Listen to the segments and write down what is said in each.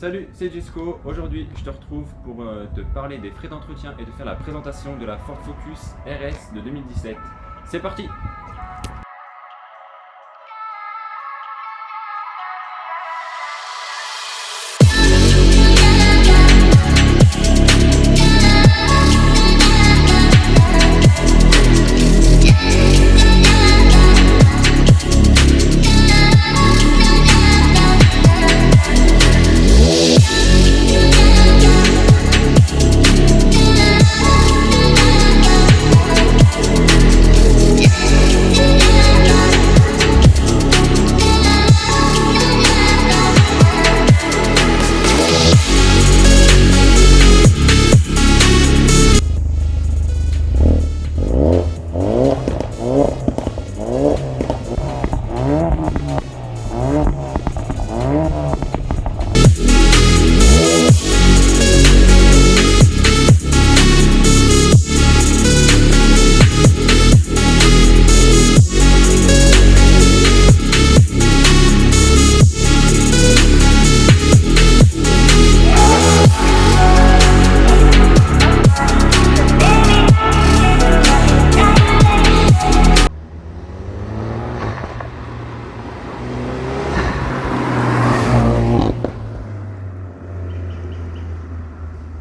Salut, c'est Jesco. Aujourd'hui, je te retrouve pour te parler des frais d'entretien et te faire la présentation de la Ford Focus RS de 2017. C'est parti!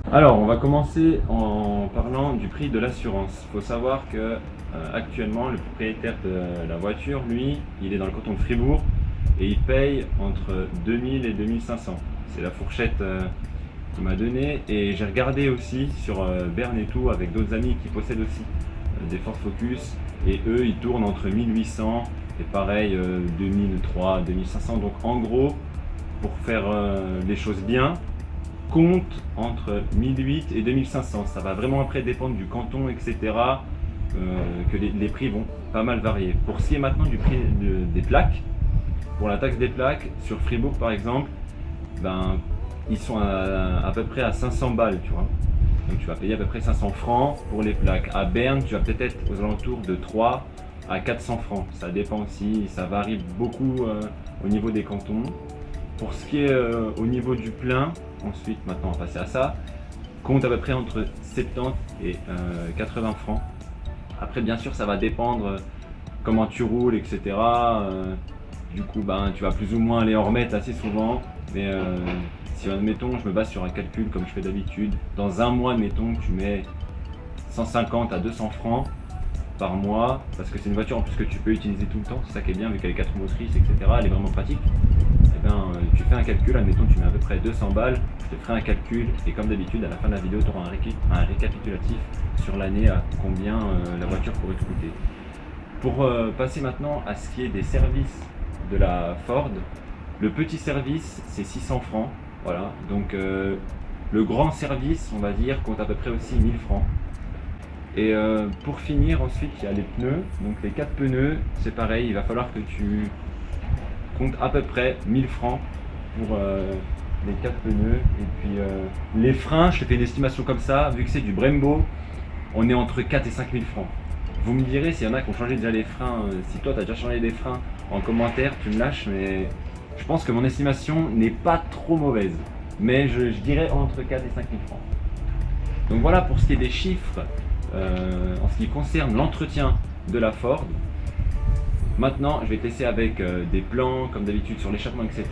Alors, on va commencer en parlant du prix de l'assurance. Il faut savoir que actuellement, le propriétaire de la voiture, lui, il est dans le canton de Fribourg et il paye entre 2000 et 2500. C'est la fourchette qu'il m'a donnée. Et j'ai regardé aussi sur Berne et tout avec d'autres amis qui possèdent aussi des Ford Focus. Et eux, ils tournent entre 1800 et pareil 2003, 2500. Donc en gros, pour faire les choses bien, compte entre 1008 et 2500. Ça va vraiment après dépendre du canton, etc. Que les prix vont pas mal varier. Pour ce qui est maintenant du prix des plaques, pour la taxe des plaques, sur Fribourg par exemple, ils sont à peu près à 500 balles, tu vois. Donc tu vas payer à peu près 500 francs pour les plaques. À Berne, tu vas peut-être être aux alentours de 3 à 400 francs. Ça dépend aussi, ça varie beaucoup au niveau des cantons. Pour ce qui est au niveau du plein, ensuite maintenant on va passer à ça, compte à peu près entre 70 et 80 francs. Après bien sûr ça va dépendre comment tu roules, etc. Du coup tu vas plus ou moins aller en remettre assez souvent. Mais si admettons je me base sur un calcul comme je fais d'habitude, dans un mois admettons que tu mets 150 à 200 francs par mois, parce que c'est une voiture en plus que tu peux utiliser tout le temps, c'est ça qui est bien vu qu'elle est 4 motrices, etc. Elle est vraiment pratique. Tu fais un calcul, admettons tu mets à peu près 200 balles, je te ferai un calcul et comme d'habitude à la fin de la vidéo tu auras un récapitulatif sur l'année à combien la voiture pourrait te coûter. Pour passer maintenant à ce qui est des services de la Ford, le petit service c'est 600 francs, voilà, donc le grand service on va dire compte à peu près aussi 1000 francs. Et pour finir ensuite il y a les pneus, donc les 4 pneus c'est pareil, il va falloir que tu compte à peu près 1000 francs pour les 4 pneus. Et puis les freins, je te fais une estimation comme ça, vu que c'est du Brembo, on est entre 4 et 5000 francs. Vous me direz s'il y en a qui ont changé déjà les freins, si toi tu as déjà changé des freins en commentaire, tu me lâches, mais je pense que mon estimation n'est pas trop mauvaise. Mais je dirais entre 4 et 5000 francs. Donc voilà pour ce qui est des chiffres en ce qui concerne l'entretien de la Ford. Maintenant, je vais tester avec des plans, comme d'habitude, sur l'échappement, etc.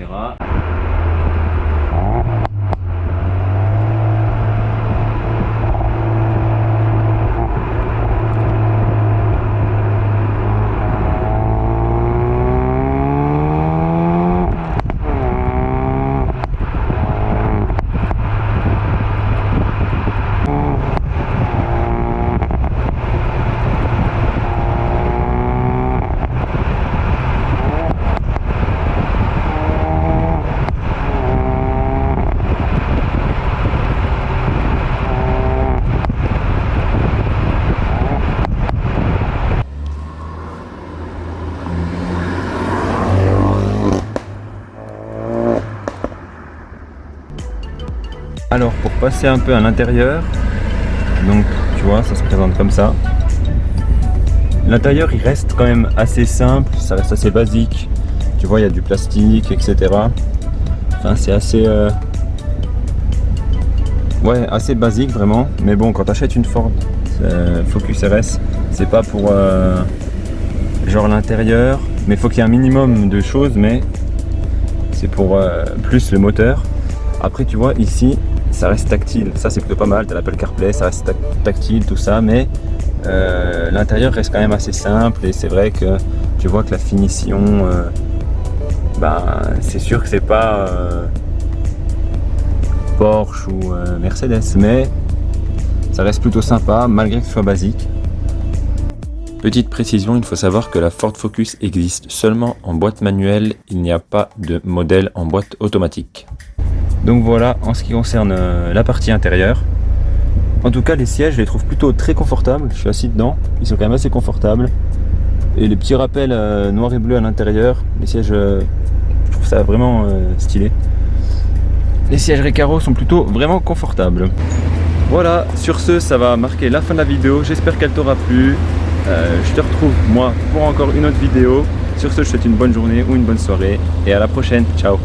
Alors pour passer un peu à l'intérieur, donc tu vois ça se présente comme ça. L'intérieur il reste quand même assez simple, ça reste assez basique. Tu vois il y a du plastique etc. Enfin c'est assez Ouais, assez basique vraiment. Mais bon, quand tu achètes une Ford Focus RS, c'est pas pour genre l'intérieur. Mais il faut qu'il y ait un minimum de choses, mais c'est pour plus le moteur. Après, tu vois, ici, ça reste tactile. Ça, c'est plutôt pas mal. Tu as l'Apple CarPlay, ça reste tactile, tout ça. Mais l'intérieur reste quand même assez simple. Et c'est vrai que tu vois que la finition, c'est sûr que c'est pas Porsche ou Mercedes. Mais ça reste plutôt sympa, malgré que ce soit basique. Petite précision, il faut savoir que la Ford Focus existe seulement en boîte manuelle, il n'y a pas de modèle en boîte automatique. Donc voilà, en ce qui concerne la partie intérieure. En tout cas, les sièges, je les trouve plutôt très confortables, je suis assis dedans, ils sont quand même assez confortables. Et les petits rappels noir et bleu à l'intérieur, les sièges, je trouve ça vraiment stylé. Les sièges Recaro sont plutôt vraiment confortables. Voilà, sur ce, ça va marquer la fin de la vidéo, j'espère qu'elle t'aura plu. Je te retrouve moi pour encore une autre vidéo. Sur ce, je te souhaite une bonne journée ou une bonne soirée et à la prochaine. Ciao.